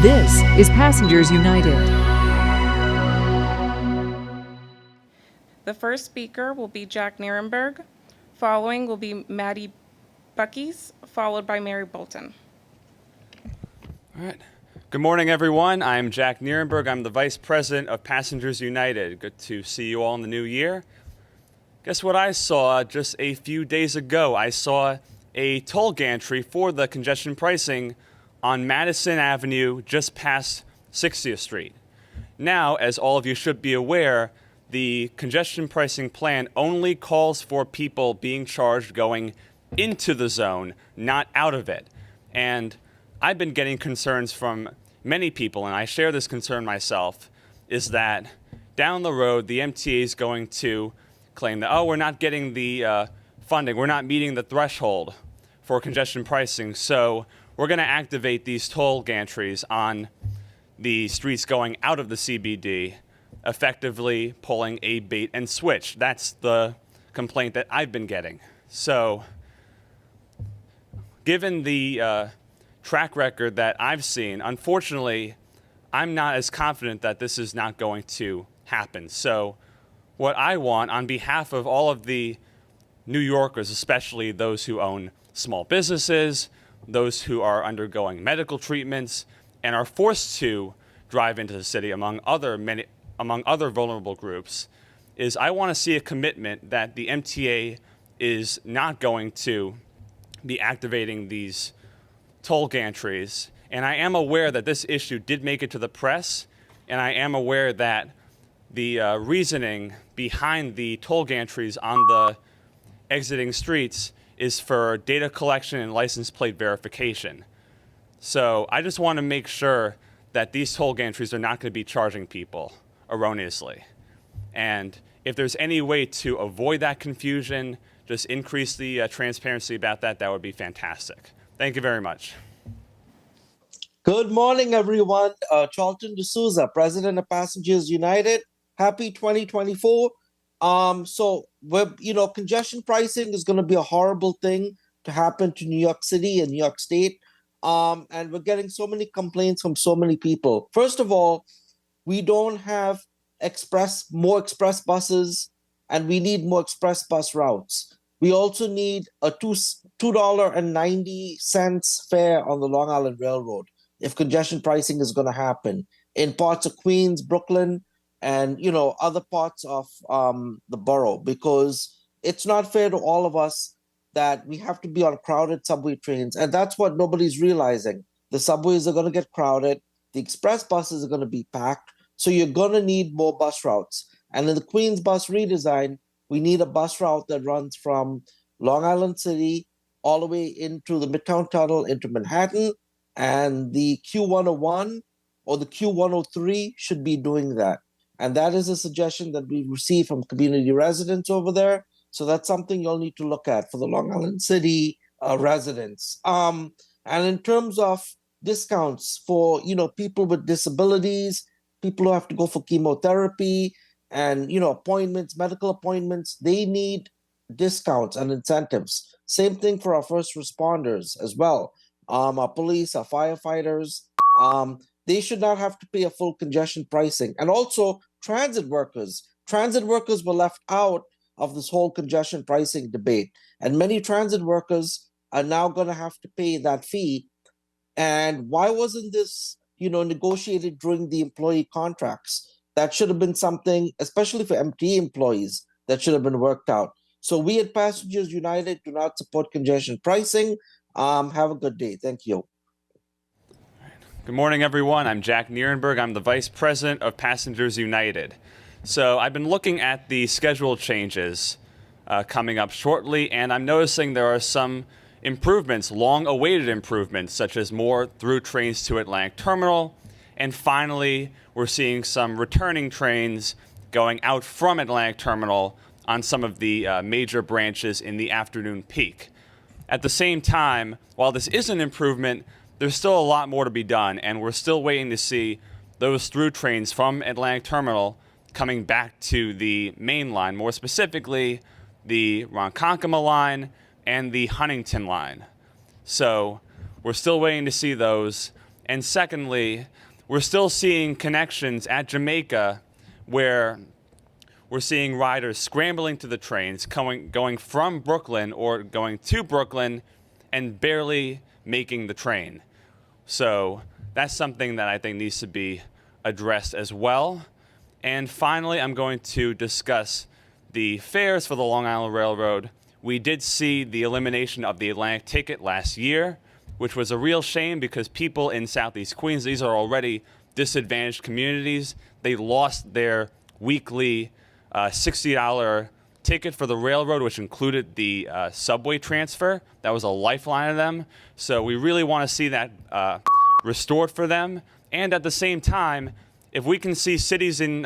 This is Passengers United. The first speaker will be Jack Nierenberg. Following will be Maddie Buckies, followed by Mary Bolton. All right. Good morning, everyone. I'm Jack Nierenberg. I'm the Vice President of Passengers United. Good to see you all in the new year. Guess what I saw just a few days ago? I saw a toll gantry for the congestion pricing on Madison Avenue just past 60th Street. Now, as all of you should be aware, the congestion pricing plan only calls for people being charged going into the zone, not out of it. And I've been getting concerns from many people, and I share this concern myself, is that down the road, the MTA is going to claim that, oh, we're not getting the funding, we're not meeting the threshold for congestion pricing, so we're going to activate these toll gantries on the streets going out of the CBD, effectively pulling a bait and switch. That's the complaint that I've been getting. So, given the track record that I've seen, unfortunately, I'm not as confident that this is not going to happen. So, what I want on behalf of all of the New Yorkers, especially those who own small businesses, those who are undergoing medical treatments, and are forced to drive into the city among other vulnerable groups, is I want to see a commitment that the MTA is not going to be activating these toll gantries. And I am aware that this issue did make it to the press, and I am aware that the reasoning behind the toll gantries on the exiting streets is for data collection and license plate verification. So I just want to make sure that these toll gantries are not going to be charging people erroneously. And if there's any way to avoid that confusion, just increase the transparency about that, that would be fantastic. Thank you very much. Good morning, everyone. Charlton D'Souza, President of Passengers United. Happy 2024. Congestion pricing is going to be a horrible thing to happen to New York City and New York State. And we're getting so many complaints from so many people. First of all, we don't have more express buses, and we need more express bus routes. We also need a $2.90 fare on the Long Island Railroad if congestion pricing is going to happen in parts of Queens, Brooklyn, and other parts of the borough, because it's not fair to all of us that we have to be on crowded subway trains. And that's what nobody's realizing. The subways are going to get crowded. The express buses are going to be packed. So you're going to need more bus routes. And in the Queens bus redesign, we need a bus route that runs from Long Island City all the way into the Midtown Tunnel into Manhattan. And the Q101 or the Q103 should be doing that. And that is a suggestion that we received from community residents over there. So that's something you'll need to look at for the Long Island City residents. And in terms of discounts for people with disabilities, people who have to go for chemotherapy and appointments, medical appointments, they need discounts and incentives. Same thing for our first responders as well. Our police, our firefighters, they should not have to pay a full congestion pricing. And also transit workers. Transit workers were left out of this whole congestion pricing debate. And many transit workers are now going to have to pay that fee. And why wasn't this, negotiated during the employee contracts? That should have been something, especially for MTA employees, that should have been worked out. So we at Passengers United do not support congestion pricing. Have a good day. Thank you. Good morning, everyone. I'm Jack Nierenberg. I'm the Vice President of Passengers United. So I've been looking at the schedule changes coming up shortly, and I'm noticing there are some improvements, long-awaited improvements, such as more through trains to Atlantic Terminal, and finally, we're seeing some returning trains going out from Atlantic Terminal on some of the major branches in the afternoon peak. At the same time, while this is an improvement, there's still a lot more to be done, and we're still waiting to see those through trains from Atlantic Terminal coming back to the main line, more specifically the Ronkonkoma line and the Huntington line. So we're still waiting to see those. And secondly, we're still seeing connections at Jamaica where we're seeing riders scrambling to the trains, going from Brooklyn or going to Brooklyn and barely making the train. So that's something that I think needs to be addressed as well. And finally, I'm going to discuss the fares for the Long Island Railroad. We did see the elimination of the Atlantic ticket last year, which was a real shame because people in Southeast Queens, these are already disadvantaged communities, they lost their weekly $60 ticket for the railroad, which included the subway transfer. That was a lifeline to them. So we really want to see that restored for them. And at the same time, if we can see cities in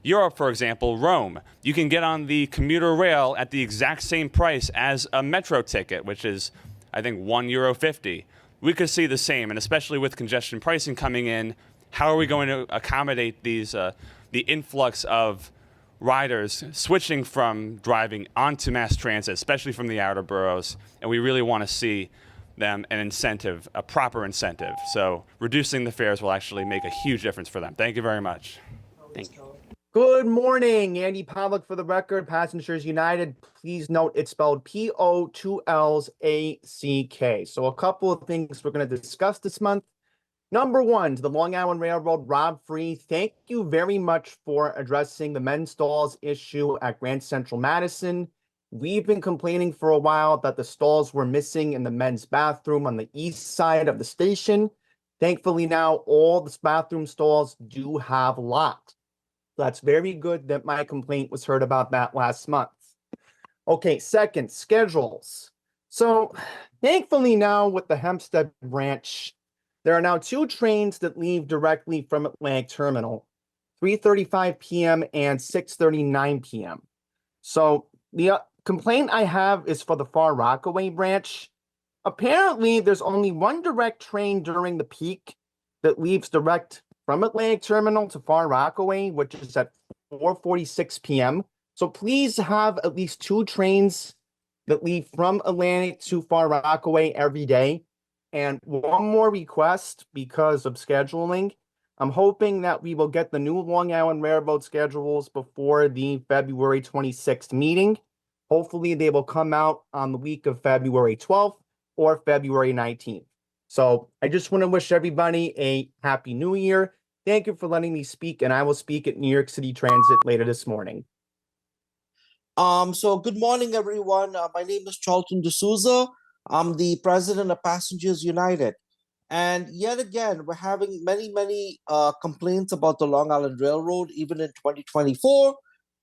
Europe, for example, Rome, you can get on the commuter rail at the exact same price as a metro ticket, which is, I think, €1.50. We could see the same, and especially with congestion pricing coming in, how are we going to accommodate these the influx of riders switching from driving onto mass transit, especially from the outer boroughs? And we really want to see them an incentive, a proper incentive. So reducing the fares will actually make a huge difference for them. Thank you very much. Thank you. Good morning, Andy Pavlik for the record. Passengers United, please note it's spelled P-O, 2 L's, A-C-K. So a couple of things we're going to discuss this month. Number one, to the Long Island Railroad, Rob Free, thank you very much for addressing the men's stalls issue at Grand Central Madison. We've been complaining for a while that the stalls were missing in the men's bathroom on the east side of the station. Thankfully now all the bathroom stalls do have locks. That's very good that my complaint was heard about that last month. Okay, second, schedules. So thankfully now with the Hempstead branch, there are now 2 trains that leave directly from Atlantic Terminal, 3:35 p.m. and 6:39 p.m. So the complaint I have is for the Far Rockaway branch. Apparently, there's only one direct train during the peak that leaves direct from Atlantic Terminal to Far Rockaway, which is at 4:46 p.m. So please have at least 2 trains that leave from Atlantic to Far Rockaway every day. And one more request because of scheduling. I'm hoping that we will get the new Long Island Railroad schedules before the February 26th meeting. Hopefully they will come out on the week of February 12th or February 19th. So I just want to wish everybody a happy new year. Thank you for letting me speak, and I will speak at New York City Transit later this morning. So good morning, everyone. My name is Charlton D'Souza. I'm the president of Passengers United. And yet again, we're having many complaints about the Long Island Railroad, even in 2024.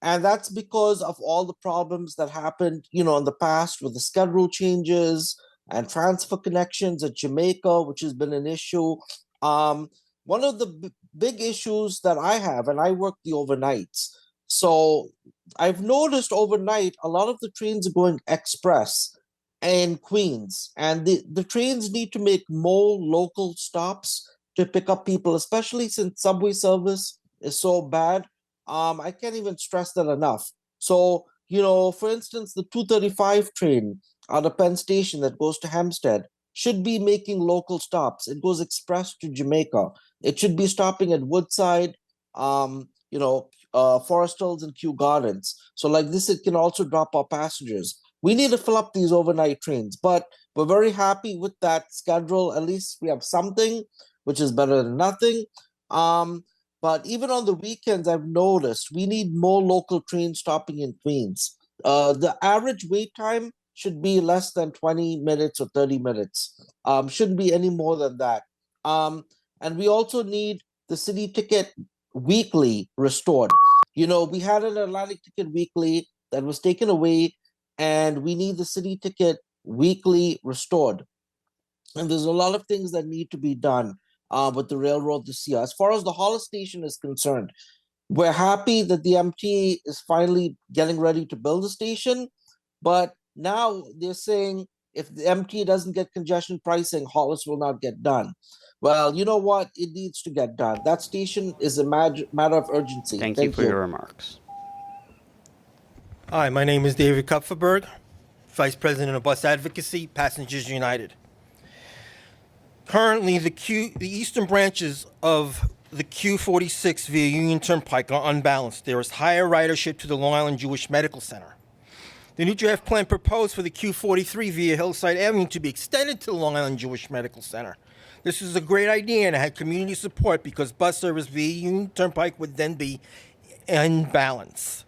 And that's because of all the problems that happened, in the past with the schedule changes and transfer connections at Jamaica, which has been an issue. One of the big issues that I have, and I work the overnights. So I've noticed overnight, a lot of the trains are going express in Queens, and the trains need to make more local stops to pick up people, especially since subway service is so bad. I can't even stress that enough. So, for instance, the 2:35 train out of Penn Station that goes to Hempstead should be making local stops. It goes express to Jamaica. It should be stopping at Woodside, Forest Hills and Kew Gardens. So like this, it can also drop our passengers. We need to fill up these overnight trains, but we're very happy with that schedule. At least we have something, which is better than nothing. But even on the weekends, I've noticed we need more local trains stopping in Queens. The average wait time should be less than 20 minutes or 30 minutes. Shouldn't be any more than that. And we also need the city ticket weekly restored. We had an Atlantic ticket weekly that was taken away, and we need the city ticket weekly restored. And there's a lot of things that need to be done with the railroad this year. As far as the Hollis station is concerned, we're happy that the MTA is finally getting ready to build the station, but now they're saying if the MTA doesn't get congestion pricing, Hollis will not get done. Well, you know what? It needs to get done. That station is a matter of urgency. Thank you for your remarks. Hi, my name is David Kupferberg, Vice President of Bus Advocacy, Passengers United. Currently, the eastern branches of the Q46 via Union Turnpike are unbalanced. There is higher ridership to the Long Island Jewish Medical Center. The new draft plan proposed for the Q43 via Hillside Avenue to be extended to the Long Island Jewish Medical Center. This is a great idea and it had community support because bus service via Union Turnpike would then be in balance.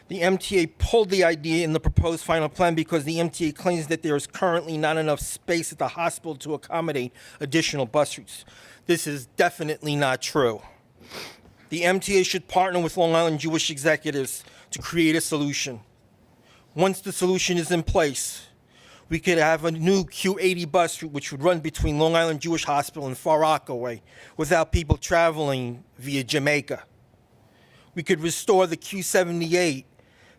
The MTA pulled the idea in the proposed final plan because the MTA claims that there is currently not enough space at the hospital to accommodate additional bus routes. This is definitely not true. The MTA should partner with Long Island Jewish executives to create a solution. Once the solution is in place, we could have a new Q80 bus route which would run between Long Island Jewish Hospital and Far Rockaway without people traveling via Jamaica. We could restore the Q78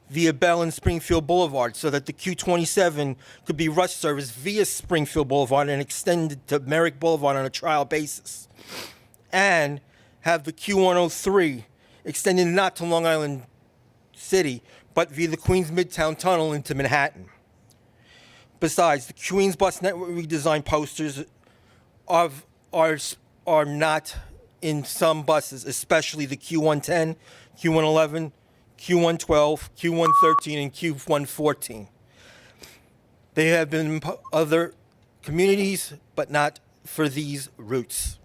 via Bell and Springfield Boulevard so that the Q27 could be rush service via Springfield Boulevard and extended to Merrick Boulevard on a trial basis. And have the Q103 extended not to Long Island City, but via the Queens Midtown Tunnel into Manhattan. Besides, the Queens Bus Network redesign posters are not in some buses, especially the Q110, Q111, Q112, Q113, and Q114. They have been in other communities, but not for these routes.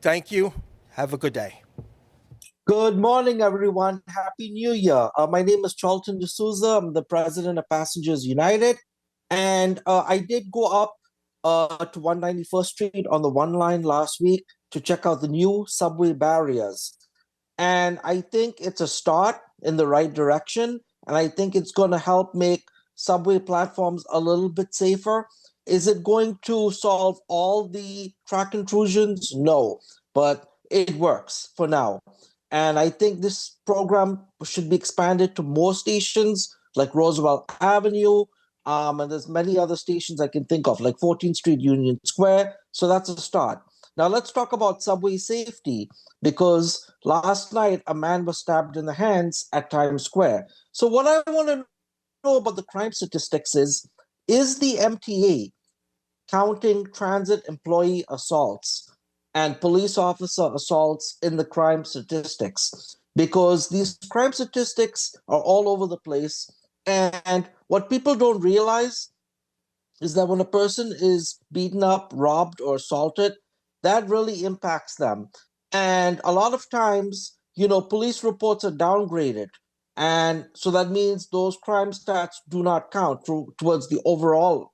Thank you. Have a good day. Good morning, everyone. Happy New Year. My name is Charlton D'Souza. I'm the president of Passengers United. And I did go up to 191st Street on the one line last week to check out the new subway barriers. And I think it's a start in the right direction. And I think it's going to help make subway platforms a little bit safer. Is it going to solve all the track intrusions? No, but it works for now. And I think this program should be expanded to more stations like Roosevelt Avenue. And there's many other stations I can think of, like 14th Street, Union Square. So that's a start. Now let's talk about subway safety, because last night a man was stabbed in the hands at Times Square. So what I want to know about the crime statistics is the MTA counting transit employee assaults and police officer assaults in the crime statistics? Because these crime statistics are all over the place. And what people don't realize is that when a person is beaten up, robbed, or assaulted, that really impacts them. And a lot of times, police reports are downgraded. And so that means those crime stats do not count towards the overall,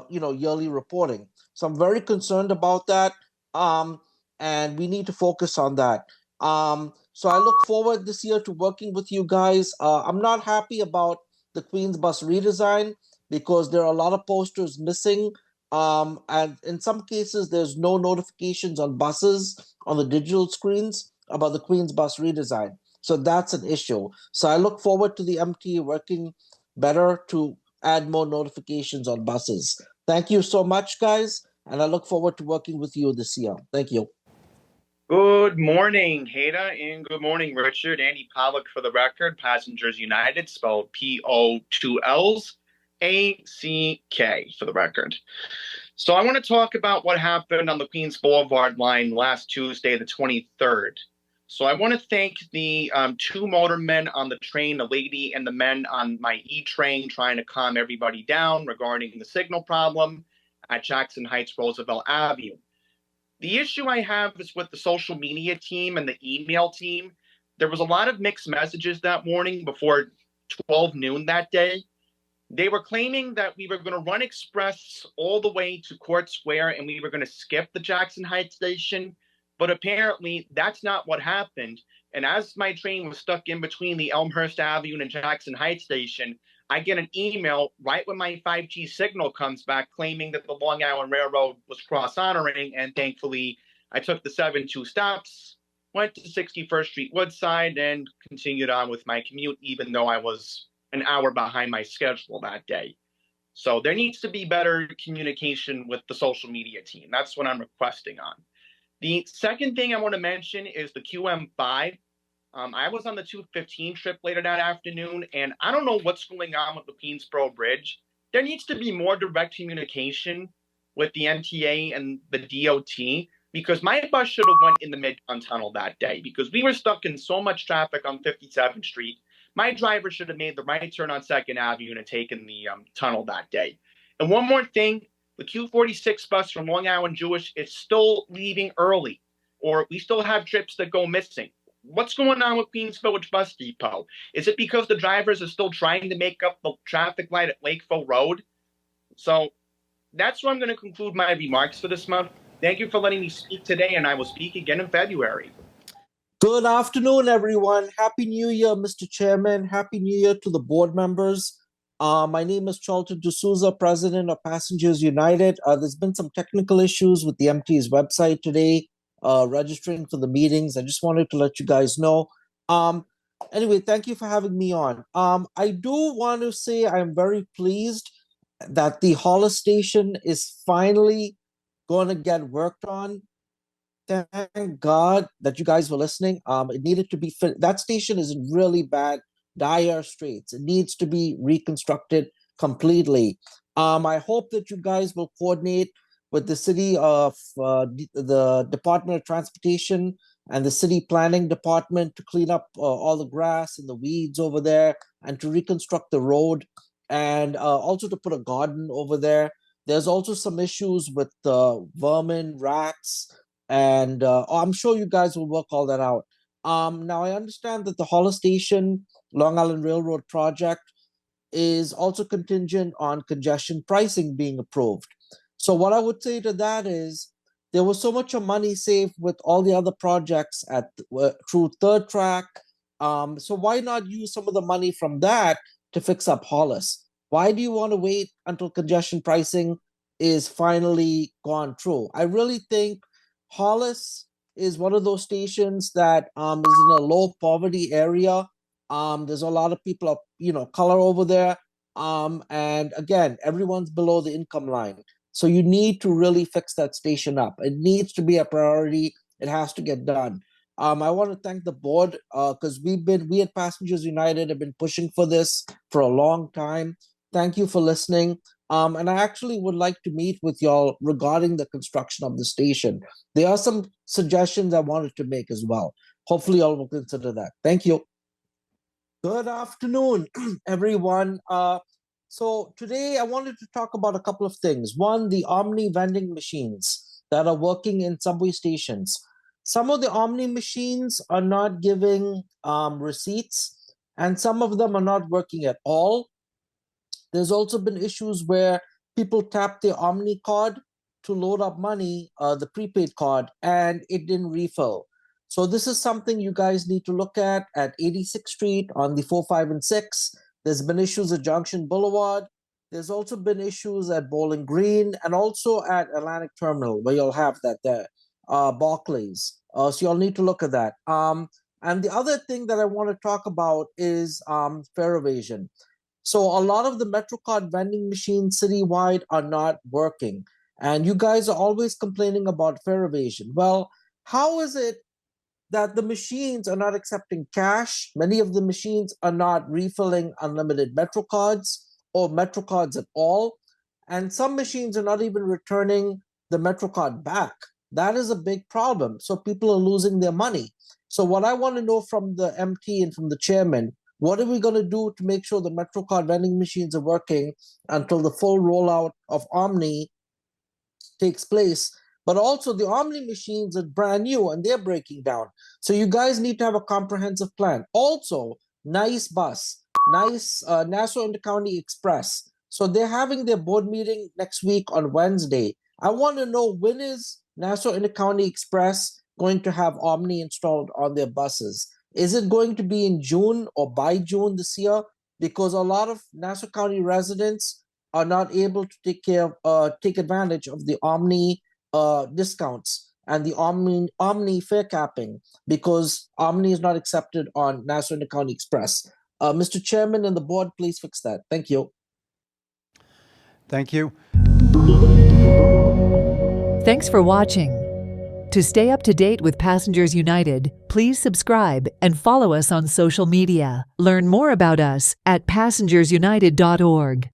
yearly reporting. So I'm very concerned about that. And we need to focus on that. So I look forward this year to working with you guys. I'm not happy about the Queens bus redesign because there are a lot of posters missing. And in some cases, there's no notifications on buses on the digital screens about the Queens bus redesign. So that's an issue. So I look forward to the MTA working better to add more notifications on buses. Thank you so much, guys. And I look forward to working with you this year. Thank you. Good morning, Hada, and good morning, Richard. Andy Pollock for the record. Passengers United, spelled P-O-2-Ls. A-C-K for the record. So I want to talk about what happened on the Queens Boulevard line last Tuesday, the 23rd. So I want to thank the two motormen on the train, the lady and the men on my E-train, trying to calm everybody down regarding the signal problem at Jackson Heights, Roosevelt Avenue. The issue I have is with the social media team and the email team. There was a lot of mixed messages that morning before 12 noon that day. They were claiming that we were going to run express all the way to Court Square and we were going to skip the Jackson Heights station. But apparently that's not what happened. And as my train was stuck in between the Elmhurst Avenue and Jackson Heights station, I get an email right when my 5G signal comes back claiming that the Long Island Railroad was cross-honoring. And thankfully, I took the 7-2 stops, went to 61st Street Woodside, and continued on with my commute, even though I was an hour behind my schedule that day. So there needs to be better communication with the social media team. That's what I'm requesting on. The second thing I want to mention is the QM5. I was on the 215 trip later that afternoon, and I don't know what's going on with the Queensboro Bridge. There needs to be more direct communication with the MTA and the DOT, because my bus should have went in the Midtown Tunnel that day because we were stuck in so much traffic on 57th Street. My driver should have made the right turn on 2nd Avenue and taken the tunnel that day. And one more thing, the Q46 bus from Long Island Jewish is still leaving early, or we still have trips that go missing. What's going on with Queens Village Bus Depot? Is it because the drivers are still trying to make up the traffic light at Lakeville Road? So that's where I'm going to conclude my remarks for this month. Thank you for letting me speak today, and I will speak again in February. Good afternoon, everyone. Happy New Year, Mr. Chairman. Happy New Year to the board members. My name is Charlton D'Souza, President of Passengers United. There's been some technical issues with the MTA's website today, registering for the meetings. I just wanted to let you guys know. Anyway, thank you for having me on. I do want to say I'm very pleased that the Hollis station is finally going to get worked on. Thank God that you guys were listening. It needed to be that station is in really bad, dire straits. It needs to be reconstructed completely. I hope that you guys will coordinate with the city of the Department of Transportation and the city planning department to clean up all the grass and the weeds over there and to reconstruct the road and also to put a garden over there. There's also some issues with vermin, rats, and I'm sure you guys will work all that out. Now, I understand that the Hollis Station Long Island Railroad project is also contingent on congestion pricing being approved. So what I would say to that is there was so much money saved with all the other projects at through third track. So why not use some of the money from that to fix up Hollis? Why do you want to wait until congestion pricing is finally gone through? I really think Hollis is one of those stations that is in a low poverty area. There's a lot of people of color over there. And again, everyone's below the income line. So you need to really fix that station up. It needs to be a priority. It has to get done. I want to thank the board because we at Passengers United have been pushing for this for a long time. Thank you for listening. And I actually would like to meet with y'all regarding the construction of the station. There are some suggestions I wanted to make as well. Hopefully y'all will consider that. Thank you. Good afternoon, everyone. So today I wanted to talk about a couple of things. One, the Omni vending machines that are working in subway stations. Some of the Omni machines are not giving receipts, and some of them are not working at all. There's also been issues where people tap their Omni card to load up money, the prepaid card, and it didn't refill. So this is something you guys need to look at 86th Street on the 4, 5, and 6. There's been issues at Junction Boulevard. There's also been issues at Bowling Green and also at Atlantic Terminal where you'll have that there, Barclays. So you'll need to look at that. And the other thing that I want to talk about is fare evasion. So a lot of the MetroCard vending machines citywide are not working. And you guys are always complaining about fare evasion. Well, how is it that the machines are not accepting cash? Many of the machines are not refilling unlimited MetroCards or MetroCards at all. And some machines are not even returning the MetroCard back. That is a big problem. So people are losing their money. So what I want to know from the MT and from the chairman, what are we going to do to make sure the MetroCard vending machines are working until the full rollout of Omni takes place? But also the Omni machines are brand new and they're breaking down. So you guys need to have a comprehensive plan. Also, Nice Bus, Nassau Intercounty Express. So they're having their board meeting next week on Wednesday. I want to know, when is Nassau Intercounty Express going to have Omni installed on their buses? Is it going to be in June or by June this year? Because a lot of Nassau County residents are not able to take advantage of the Omni discounts and the Omni fare capping because Omni is not accepted on Nassau Intercounty Express. Mr. Chairman and the board, please fix that. Thank you. Thank you. Thanks for watching. To stay up to date with Passengers United, please subscribe and follow us on social media. Learn more about us at passengersunited.org.